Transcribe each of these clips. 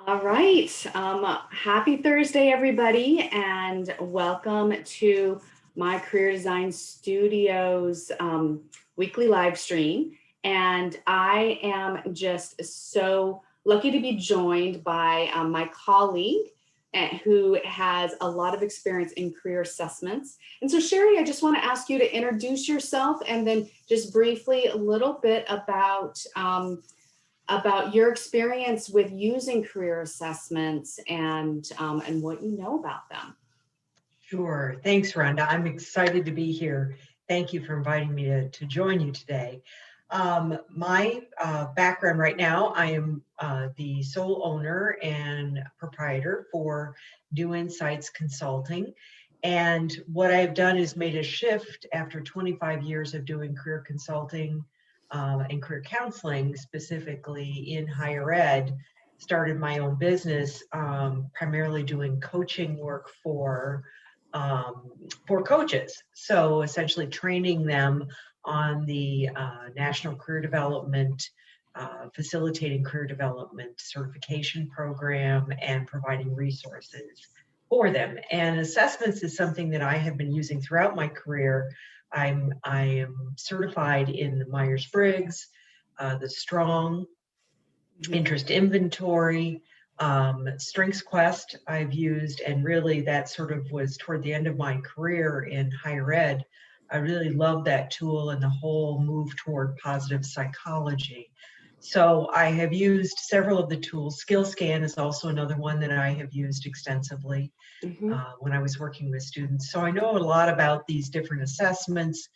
All right. Happy Thursday, everybody, and welcome to my Career Design Studios weekly live stream. And I am just so lucky to be joined by my colleague who has a lot of experience in career assessments. And so, Sherry, I just want to ask you to introduce yourself and then just briefly a little bit about your experience with using career assessments and what you know about them. Sure. Thanks, Rhonda. I'm excited to be here. Thank you for inviting me to join you today. My background right now, I am the sole owner and proprietor for New Insights Consulting. And what I've done is made a shift after 25 years of doing career consulting and career counseling, specifically in higher ed. Started my own business, primarily doing coaching work for coaches. So essentially training them on the National Career Development, facilitating career development certification program and providing resources for them. And assessments is something that I have been using throughout my career. I am certified in the Myers-Briggs, the Strong, interest inventory, Strengths Quest I've used, and really that sort of was toward the end of my career in higher ed. I really love that tool and the whole move toward positive psychology. So I have used several of the tools. SkillScan is also another one that I have used extensively when I was working with students. So I know a lot about these different assessments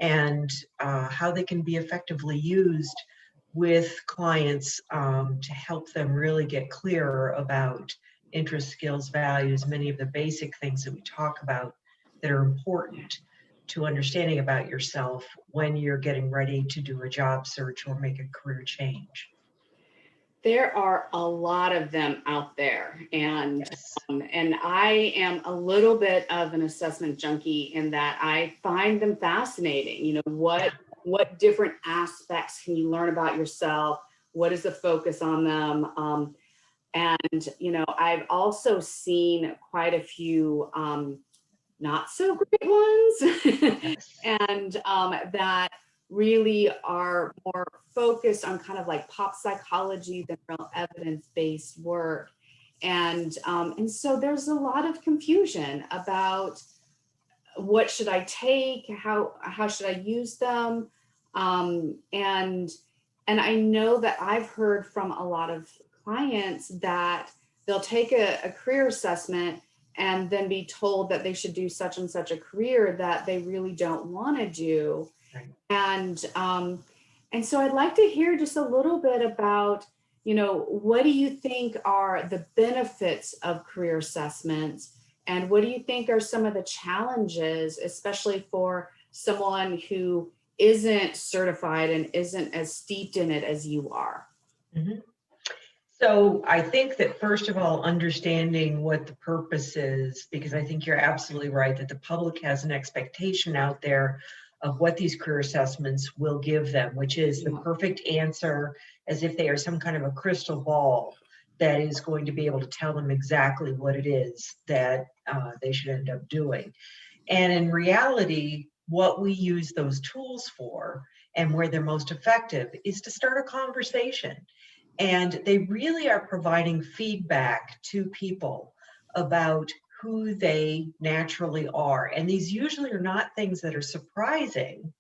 and how they can be effectively used with clients to help them really get clearer about interests, skills, values, many of the basic things that we talk about that are important to understanding about yourself when you're getting ready to do a job search or make a career change. There are a lot of them out there, and Yes. and I am a little bit of an assessment junkie in that I find them fascinating. You know, what different aspects can you learn about yourself? What is the focus on them? And I've also seen quite a few not so great ones, Yes. and that really are more focused on kind of like pop psychology than real evidence-based work. And so there's a lot of confusion about what should I take, how should I use them, and I know that I've heard from a lot of clients that they'll take a career assessment and then be told that they should do such and such a career that they really don't want to do. Right. And so I'd like to hear just a little bit about, what do you think are the benefits of career assessments? And what do you think are some of the challenges, especially for someone who isn't certified and isn't as steeped in it as you are? Mm-hmm. So I think that first of all, understanding what the purpose is, because I think you're absolutely right that the public has an expectation out there of what these career assessments will give them, which is the perfect answer, as if they are some kind of a crystal ball that is going to be able to tell them exactly what it is that they should end up doing. And in reality, what we use those tools for and where they're most effective is to start a conversation. And they really are providing feedback to people about who they naturally are. And these usually are not things that are surprising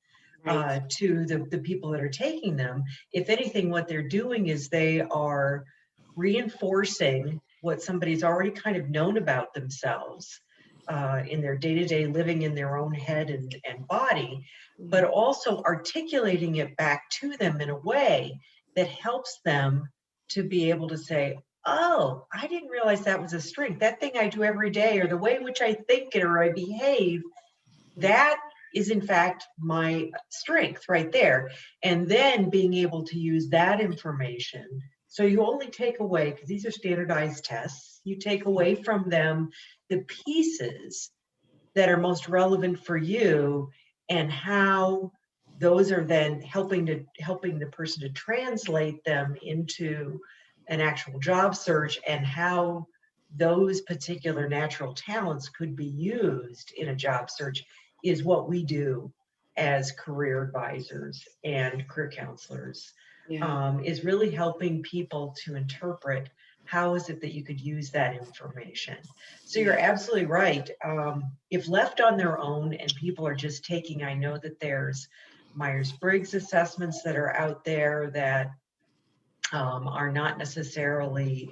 to the people that are taking them. If anything, what they're doing is they are reinforcing what somebody's already kind of known about themselves in their day-to-day living in their own head and body, but also articulating it back to them in a way that helps them to be able to say, oh, I didn't realize that was a strength. That thing I do every day, or the way in which I think or I behave, that is in fact my strength right there. And then being able to use that information. So you only take away, because these are standardized tests, you take away from them the pieces that are most relevant for you and how those are then helping the person to translate them into an actual job search and how those particular natural talents could be used in a job search is what we do as career advisors and career counselors, Yeah. is really helping people to interpret how is it that you could use that information. So Yeah. you're absolutely right. If left on their own and people are just taking, I know that there's Myers-Briggs assessments that are out there that are not necessarily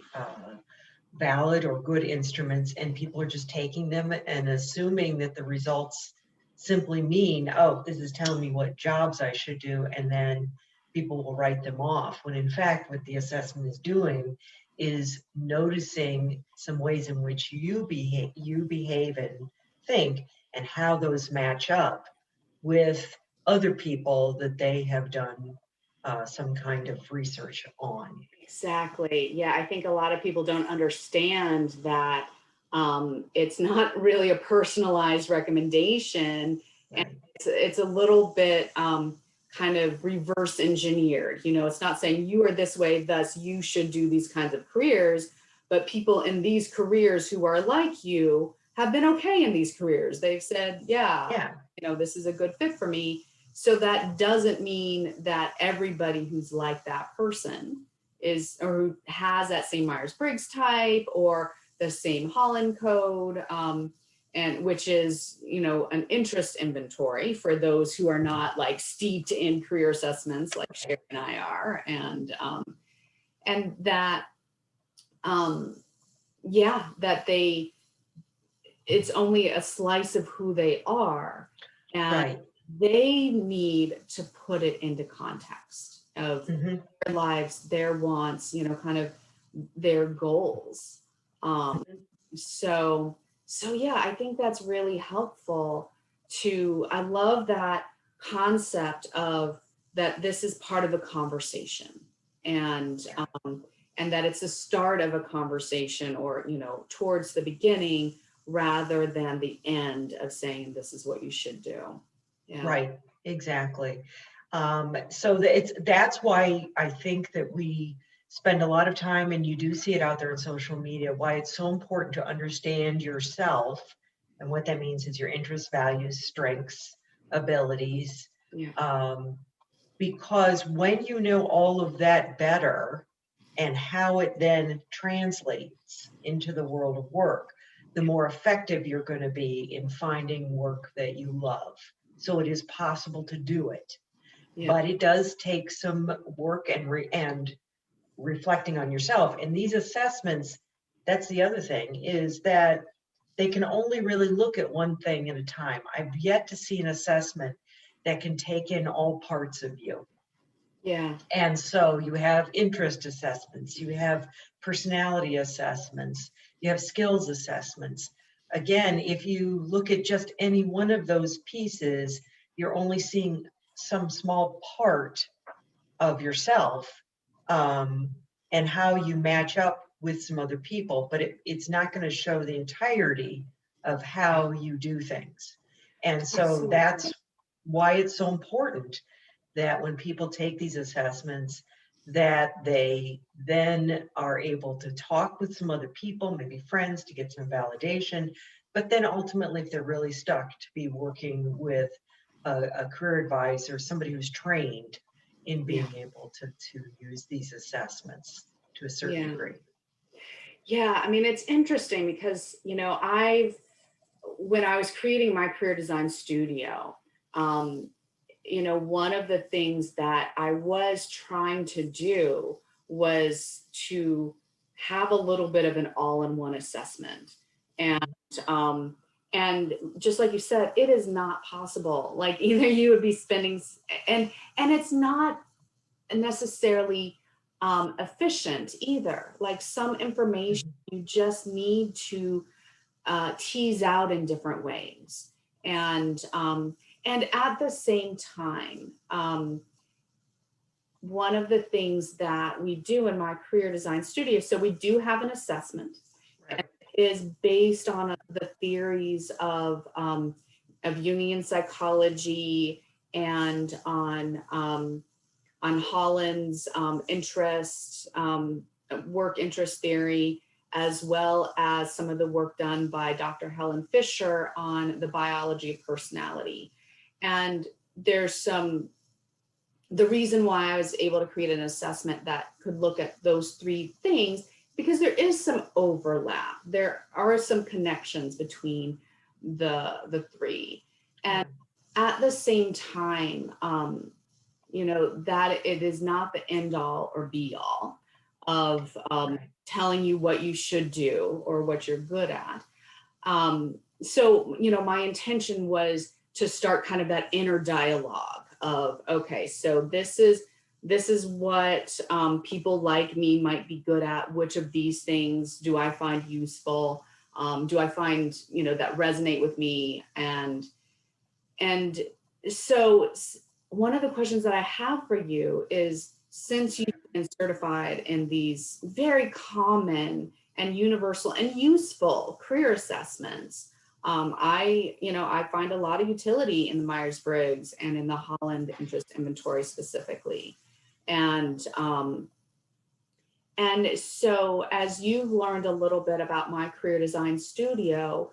valid or good instruments, and people are just taking them and assuming that the results simply mean, oh, this is telling me what jobs I should do, and then people will write them off. When in fact, what the assessment is doing is noticing some ways in which you behave and think, and how those match up with other people that they have done some kind of research on. Exactly. Yeah, I think a lot of people don't understand that it's not really a personalized recommendation, and Right. it's a little bit kind of reverse engineered. You know, it's not saying you are this way, thus you should do these kinds of careers, but people in these careers who are like you have been okay in these careers. They've said, yeah, Yeah. you know, this is a good fit for me. So that doesn't mean that everybody who's like that person is or who has that same Myers-Briggs type or the same Holland code, and which is, you know, an interest inventory for those who are not like steeped in career assessments like Sherry and I are, and that yeah, that it's only a slice of who they are, and Right. they need to put it into context of Hmm. their lives, their wants, you know, kind of their goals. Um, so, so yeah, I think that's really helpful I love that concept of that this is part of a conversation, and, Yeah. and that it's the start of a conversation or, you know, towards the beginning rather than the end of saying this is what you should do. Yeah. Right. Exactly. So that's why I think that we spend a lot of time, and you do see it out there in social media, why it's so important to understand yourself. And what that means is your interests, values, strengths, abilities. Yeah. Um, because when you know all of that better and how it then translates into the world of work, the more effective you're going to be in finding work that you love. So it is possible to do it, Yeah. but it does take some work and reflecting on yourself. And these assessments, that's the other thing, is that they can only really look at one thing at a time. I've yet to see an assessment that can take in all parts of you. Yeah. And so you have interest assessments, you have personality assessments, you have skills assessments. Again, if you look at just any one of those pieces, you're only seeing some small part of yourself, um, and how you match up with some other people, but it's not going to show the entirety of how you do things. And so Absolutely. that's why it's so important that when people take these assessments, that they then are able to talk with some other people, maybe friends, to get some validation. But then ultimately, if they're really stuck, to be working with a career advisor, somebody who's trained in Yeah. being able to use these assessments to a certain Yeah. degree. Yeah. I mean, it's interesting because, you know, when I was creating my career design studio, um, you know, one of the things that I was trying to do was to have a little bit of an all-in-one assessment. And um, and just like you said, it is not possible. Like either you would be spending and it's not necessarily efficient either. Like some information Mhm. you just need to tease out in different ways. And at the same time, one of the things that we do in my career design studio, so we do have an assessment, and Right. it is based on the theories of Jungian psychology and on Holland's interest. work interest theory, as well as some of the work done by Dr. Helen Fisher on the biology of personality. And there's the reason why I was able to create an assessment that could look at those three things, because there is some overlap. There are some connections between the three. And at the same time, that it is not the end all or be all of telling you what you should do or what you're good at. So, my intention was to start kind of that inner dialogue of, okay, so this is what people like me might be good at. Which of these things do I find useful? Do I find, that resonate with me? And so one of the questions that I have for you is, since you've been certified in these very common and universal and useful career assessments, I find a lot of utility in the Myers-Briggs and in the Holland Interest Inventory specifically. And so as you've learned a little bit about my career design studio,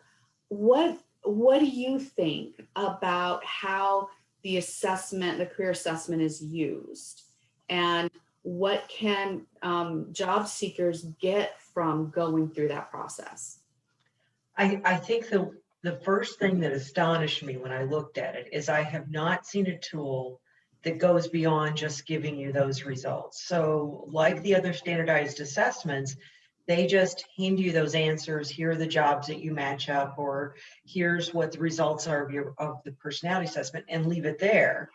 what do you think about how the career assessment is used? And what can job seekers get from going through that process? I think the first thing that astonished me when I looked at it is I have not seen a tool that goes beyond just giving you those results. So like the other standardized assessments, they just hand you those answers. Here are the jobs that you match up, or here's what the results are of the personality assessment, and leave it there.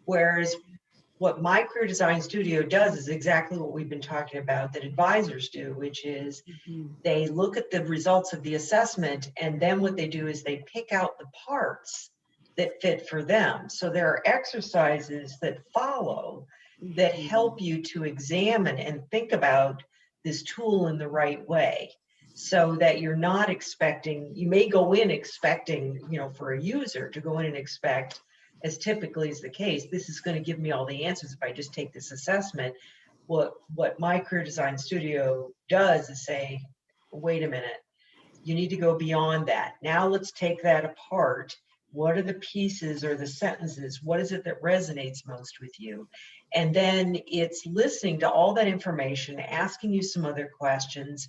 Whereas what my career design studio does is exactly what we've been talking about that advisors do, which is they look at the results of the assessment, and then what they do is they pick out the parts that fit for them. So there are exercises that follow that help you to examine and think about this tool in the right way, so that you're not expecting, you may go in expecting, for a user to go in and expect, as typically is the case, this is going to give me all the answers if I just take this assessment. What my career design studio does is say, wait a minute, you need to go beyond that. Now let's take that apart. What are the pieces or the sentences? What is it that resonates most with you? And then it's listening to all that information, asking you some other questions,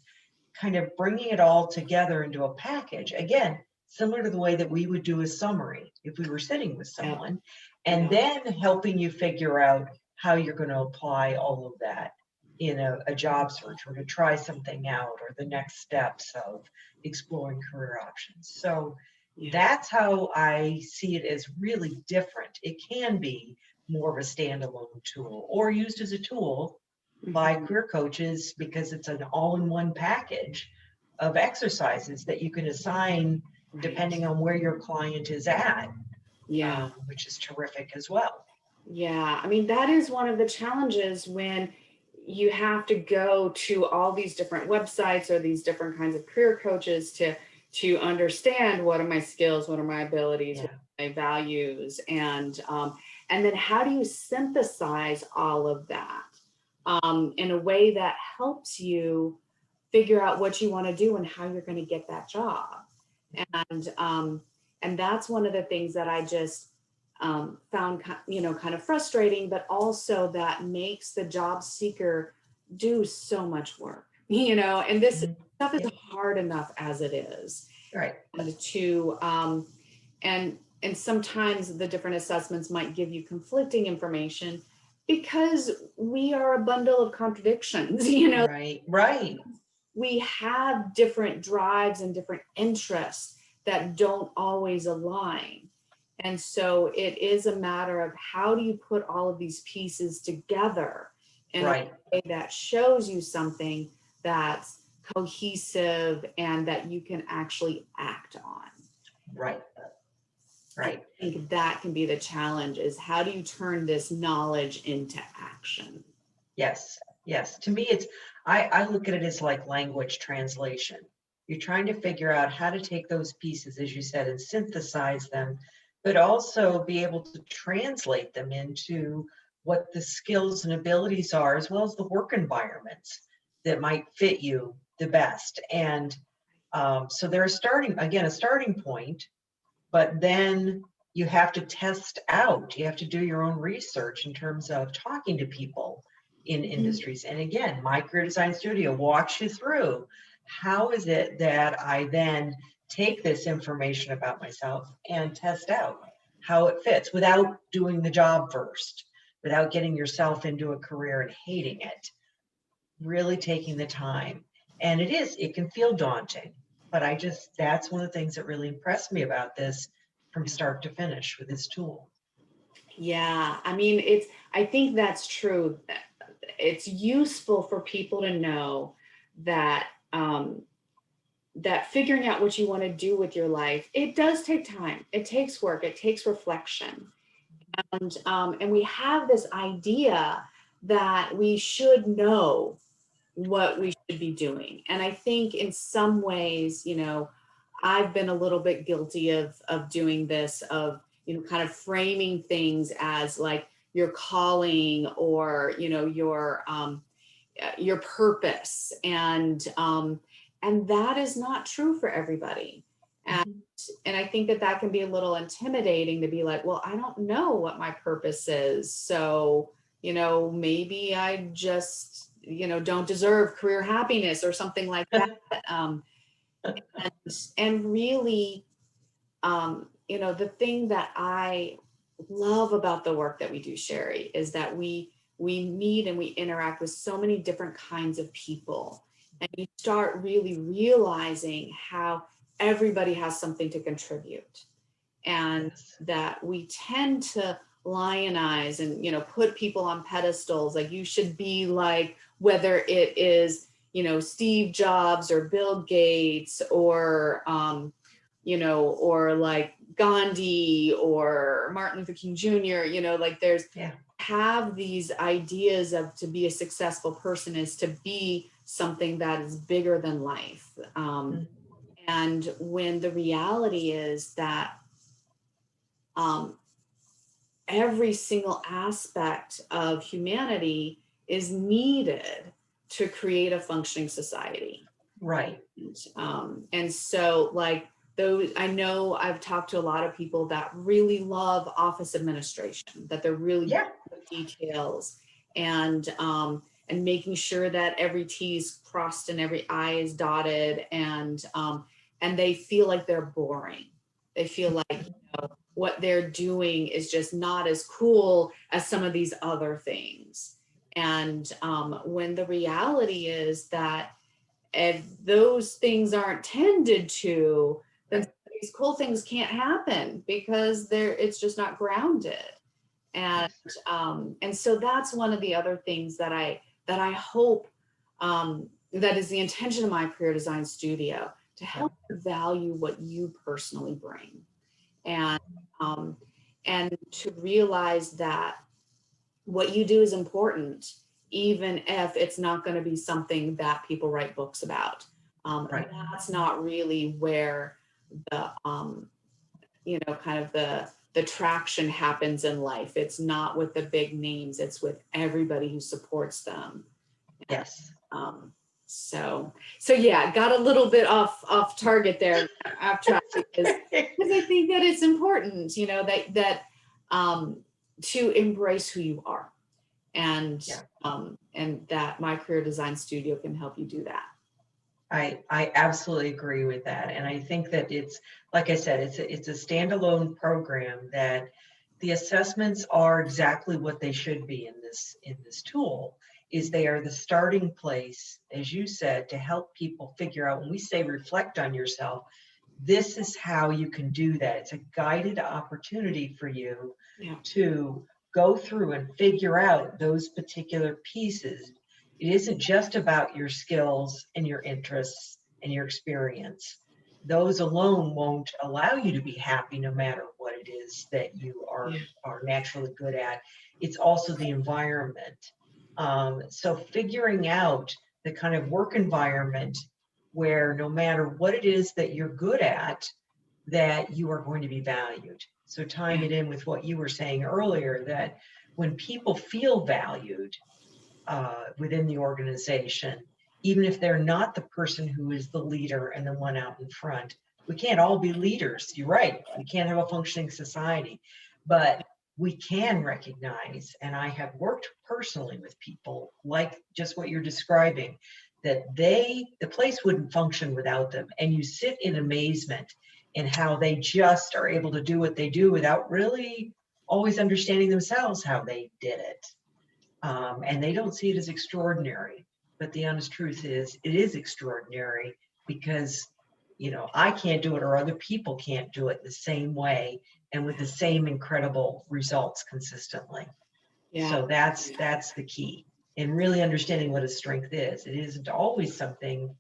kind of bringing it all together into a package. Again, similar to the way that we would do a summary if we were sitting with someone, and then helping you figure out how you're going to apply all of that in a job search, or to try something out, or the next steps of exploring career options. So that's how I see it, as really different. It can be more of a standalone tool, or used as a tool by career coaches, because it's an all-in-one package of exercises that you can assign depending on where your client is at, which is terrific as well. Yeah, I mean, that is one of the challenges when you have to go to all these different websites or these different kinds of career coaches to understand, what are my skills, what are my abilities, what are my values, and then how do you synthesize all of that in a way that helps you figure out what you want to do and how you're going to get that job. And that's one of the things that I just found, kind of frustrating, but also that makes the job seeker do so much work, and this stuff is hard enough as it is. Right. And sometimes the different assessments might give you conflicting information, because we are a bundle of contradictions, Right. We have different drives and different interests that don't always align. And so it is a matter of, how do you put all of these pieces together in a way that shows you something that's cohesive and that you can actually act on. Right. I think that can be the challenge, is how do you turn this knowledge into action? Yes. To me, I look at it as like language translation. You're trying to figure out how to take those pieces, as you said, and synthesize them, but also be able to translate them into what the skills and abilities are, as well as the work environments that might fit you the best. And so there's a starting point, but then you have to test out, you have to do your own research in terms of talking to people in industries. And again, my career design studio walks you through how is it that I then take this information about myself and test out how it fits without doing the job first, without getting yourself into a career and hating it, really taking the time. And it can feel daunting, but that's one of the things that really impressed me about this from start to finish with this tool. Yeah, I mean, I think that's true. It's useful for people to know that that figuring out what you want to do with your life, it does take time. It takes work. It takes reflection. And we have this idea that we should know what we should be doing. And I think in some ways, I've been a little bit guilty of doing this, of, kind of framing things as like your calling, or, your purpose. And that is not true for everybody. And, and I think that can be a little intimidating to be like, well, I don't know what my purpose is. So, maybe I just, don't deserve career happiness or something like that. And really, the thing that I love about the work that we do, Sherry, is that we meet and we interact with so many different kinds of people. And you start really realizing how everybody has something to contribute. And that we tend to lionize and, put people on pedestals. Like, you should be like, whether it is, Steve Jobs or Bill Gates or, or like Gandhi or Martin Luther King Jr., like have these ideas of, to be a successful person is to be something that is bigger than life. And when the reality is that every single aspect of humanity is needed to create a functioning society. Right. And so, like, I know I've talked to a lot of people that really love office administration, that they're really good with details, and making sure that every T is crossed and every I is dotted, and they feel like they're boring. They feel like, what they're doing is just not as cool as some of these other things. And when the reality is that if those things aren't tended to, then these cool things can't happen, because it's just not grounded. And so that's one of the other things that I hope, that is the intention of my career design studio, to help value what you personally bring. And to realize that what you do is important, even if it's not going to be something that people write books about. That's not really where the, kind of the traction happens in life. It's not with the big names, it's with everybody who supports them. Yes. So yeah, got a little bit off target there, off track, because I think that it's important, that to embrace who you are, and that my career design studio can help you do that. I absolutely agree with that. And I think that it's, like I said, it's a standalone program, that the assessments are exactly what they should be in this tool. Is they are the starting place, as you said, to help people figure out, when we say reflect on yourself, this is how you can do that. It's a guided opportunity for you to go through and figure out those particular pieces. It isn't just about your skills and your interests and your experience. Those alone won't allow you to be happy, no matter what it is that you are naturally good at. It's also the environment. So figuring out the kind of work environment where, no matter what it is that you're good at, that you are going to be valued. So tying it in with what you were saying earlier, that when people feel valued within the organization, even if they're not the person who is the leader and the one out in front. We can't all be leaders. You're right. We can't have a functioning society, but we can recognize, and I have worked personally with people like just what you're describing, that the place wouldn't function without them. And you sit in amazement in how they just are able to do what they do without really always understanding themselves how they did it. And they don't see it as extraordinary. But the honest truth is, it is extraordinary because, I can't do it or other people can't do it the same way and with the same incredible results consistently. Yeah. So that's the key in really understanding what a strength is. It isn't always something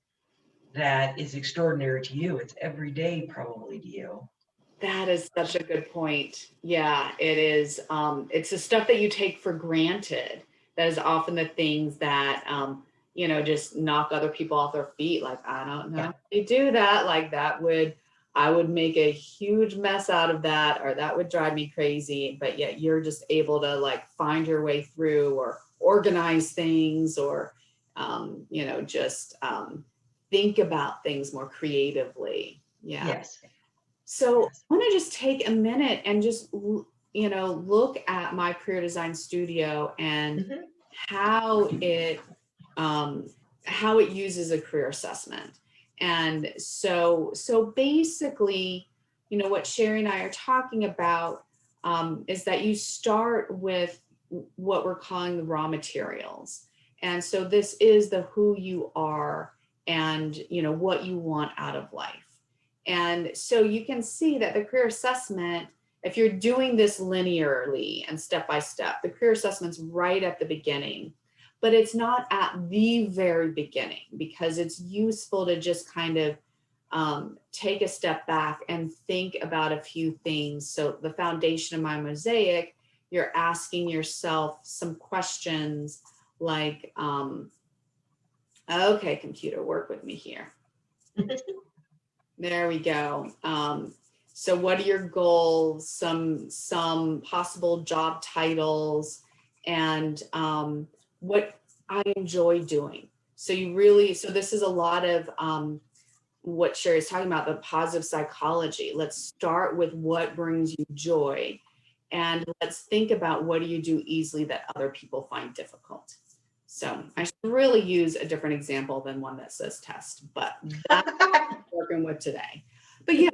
that is extraordinary to you. It's every day probably to you. That is such a good point. Yeah, it is. It's the stuff that you take for granted that is often the things that, just knock other people off their feet. Like, I don't know Yeah. how you do that. Like I would make a huge mess out of that, or that would drive me crazy. But yet you're just able to like find your way through or organize things or, just think about things more creatively. Yeah. Yes. So Yes. I want to just take a minute and just, look at my career design studio and Mm-hmm. how it, how it uses a career assessment. And so basically, what Sherry and I are talking about is that you start with what we're calling the raw materials. And so this is the who you are and, what you want out of life. And so you can see that the career assessment, if you're doing this linearly and step by step, the career assessment's right at the beginning, but it's not at the very beginning because it's useful to just kind of take a step back and think about a few things. So the foundation of my mosaic, you're asking yourself some questions like, okay, computer, work with me here. There we go. So what are your goals? Some possible job titles and what I enjoy doing. So this is a lot of what Sherry's talking about, the positive psychology. Let's start with what brings you joy. And let's think about what do you do easily that other people find difficult. So I should really use a different example than one that says test, but that's what I'm working with today. But yeah,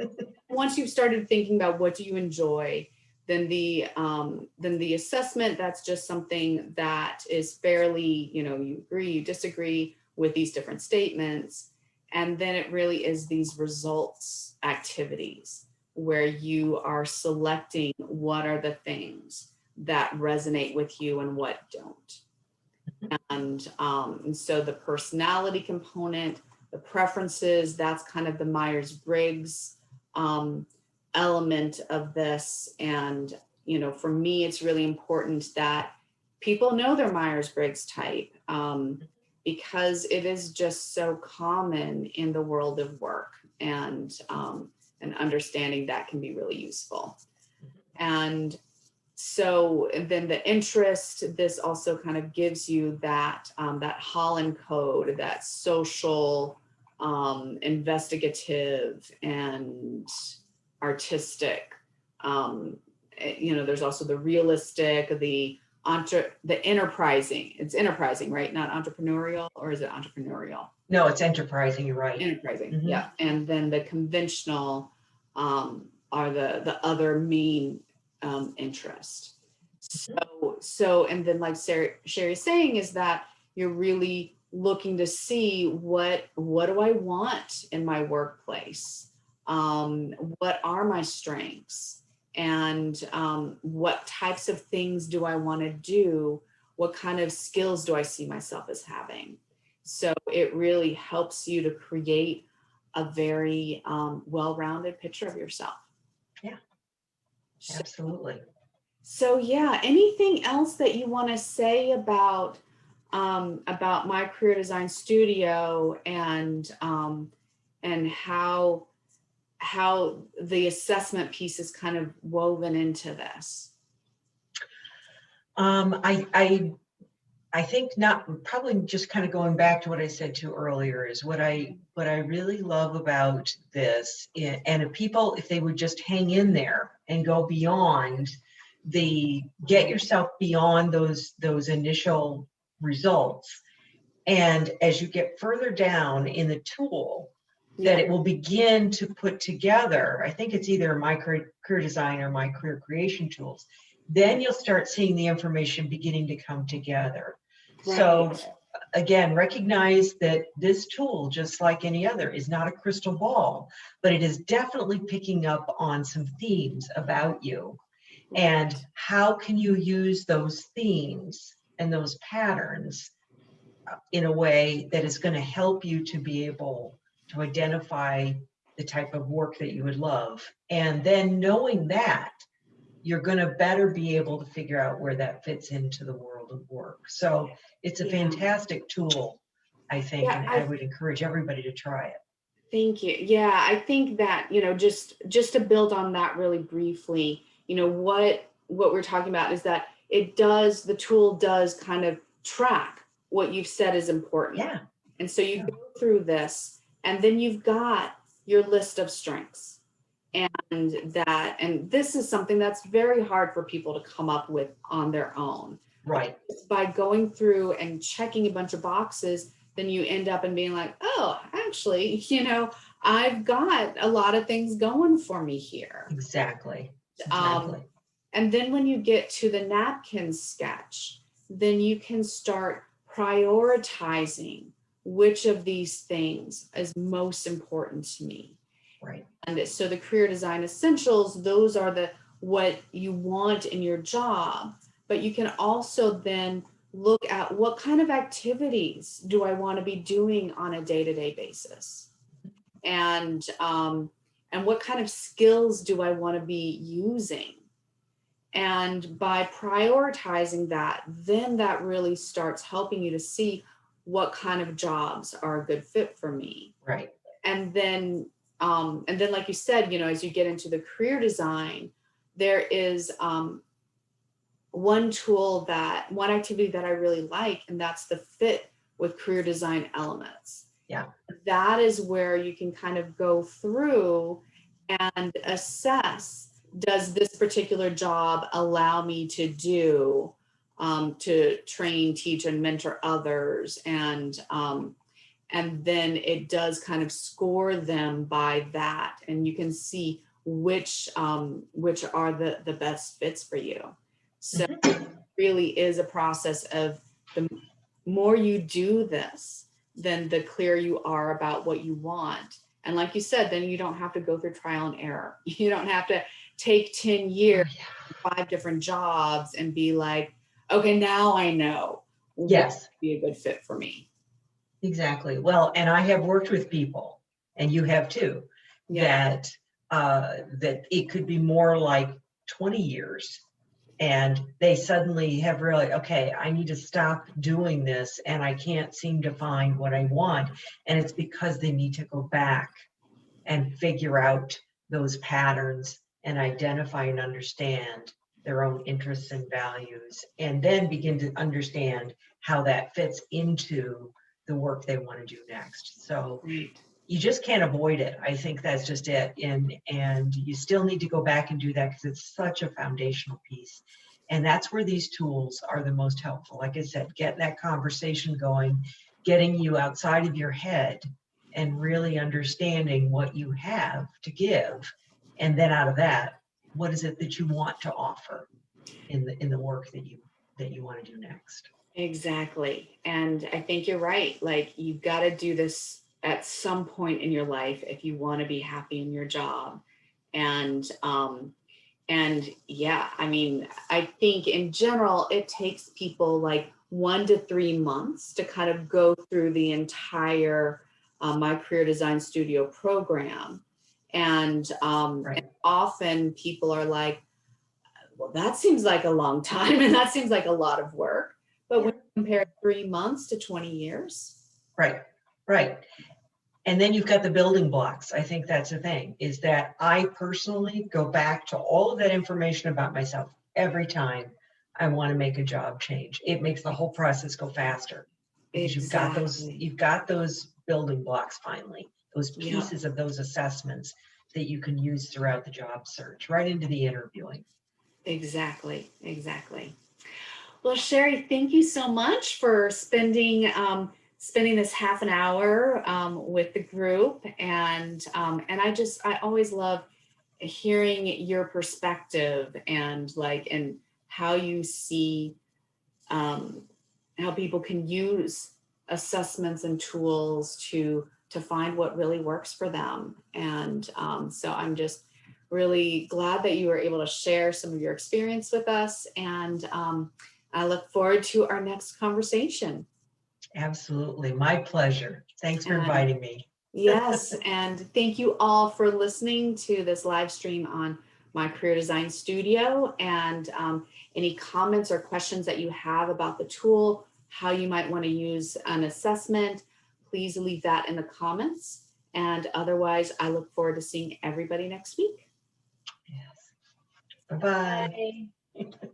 once you've started thinking about what do you enjoy, then the assessment, that's just something that is fairly, you agree, you disagree with these different statements. And then it really is these results activities where you are selecting what are the things that resonate with you and what don't. And so the personality component, the preferences, that's kind of the Myers-Briggs element of this. And, for me, it's really important that people know their Myers-Briggs type because it is just so common in the world of work, and understanding that can be really useful. And then the interest, this also kind of gives you that Holland code, that social, investigative, and artistic. There's also the realistic, the enterprising. It's enterprising, right? Not entrepreneurial, or is it entrepreneurial? No, it's enterprising. You're right. Enterprising, Mm-hmm. yeah. And then the conventional are the other main interest. So, and then like Sherry's saying is that you're really looking to see what do I want in my workplace? What are my strengths? And what types of things do I want to do? What kind of skills do I see myself as having? So it really helps you to create a very well-rounded picture of yourself. Yeah, absolutely. So yeah, anything else that you want to say about my career design studio and how the assessment piece is kind of woven into this? I I think not, probably just kind of going back to what I said to earlier is what I really love about this, and if people, if they would just hang in there and go beyond get yourself beyond those initial results. And as you get further down in the tool, that Yeah, it will begin to put together, I think it's either my career design or my career creation tools, then you'll start seeing the information beginning to come together. So right. again, recognize that this tool, just like any other, is not a crystal ball, but it is definitely picking up on some themes about you. And Right. how can you use those themes and those patterns in a way that is going to help you to be able to identify the type of work that you would love. And then knowing that, you're going to better be able to figure out where that fits into the world of work. So it's a Yeah. fantastic tool, I think, Yeah, and I I would encourage everybody to try it. thank you. Yeah, I think that, just to build on that really briefly, what we're talking about is that the tool does kind of track what you've said is important. Yeah. And so you Yeah. go through this, and then you've got your list of strengths. And this is something that's very hard for people to come up with on their own. Right. By going through and checking a bunch of boxes, then you end up and being like, oh, actually, I've got a lot of things going for me here. Exactly. Um, Exactly. and then when you get to the napkin sketch, then you can start prioritizing which of these things is most important to me. Right. And so the career design essentials, those are what you want in your job. But you can also then look at what kind of activities do I want to be doing on a day-to-day basis, and what kind of skills do I want to be using. And by prioritizing that, then that really starts helping you to see what kind of jobs are a good fit for me. Right. And then like you said, as you get into the career design, there is one activity that I really like, and that's the fit with career design elements. Yeah. That is where you can kind of go through and assess, does this particular job allow me to train, teach, and mentor others, and then it does kind of score them by that, and you can see which are the best fits for you. So Mhm. it really is a process of, the more you do this, then the clearer you are about what you want. And like you said, then you don't have to go through trial and error. You don't have to take 10 Oh, years, yeah. 5 different jobs, and be like, okay, now I know what Yes. would be a good fit for me. Exactly. Well, and I have worked with people, and you have too, Yeah. that that it could be more like 20 years, and they suddenly have really, okay, I need to stop doing this, and I can't seem to find what I want. And it's because they need to go back and figure out those patterns and identify and understand their own interests and values, and then begin to understand how that fits into the work they want to do next. So Right. you just can't avoid it. I think that's just it. And you still need to go back and do that because it's such a foundational piece. And that's where these tools are the most helpful. Like I said, getting that conversation going, getting you outside of your head and really understanding what you have to give. And then out of that, what is it that you want to offer in the work that you want to do next? Exactly. And I think you're right. Like, you've got to do this at some point in your life if you want to be happy in your job. And yeah, I mean, I think in general it takes people like 1 to 3 months to kind of go through the entire My Career Design Studio program. And Right. often people are like, well, that seems like a long time, and that seems like a lot of work. But Yeah. when you compare 3 months to 20 years, Right. Right. And then you've got the building blocks. I think that's the thing, is that I personally go back to all of that information about myself every time I want to make a job change. It makes the whole process go faster because Exactly. you've got those building blocks finally, those Yep. pieces of those assessments that you can use throughout the job search, right into the interviewing. Exactly. Exactly. Well, Sherry, thank you so much for spending this half an hour with the group, and I always love hearing your perspective and how you see um, how people can use assessments and tools to find what really works for them. And so I'm just really glad that you were able to share some of your experience with us. And I look forward to our next conversation. Absolutely. My pleasure. Thanks for And inviting me. yes, and thank you all for listening to this live stream on My Career Design Studio. And any comments or questions that you have about the tool, how you might want to use an assessment, please leave that in the comments. And otherwise, I look forward to seeing everybody next week. Yes. Bye-bye. Bye.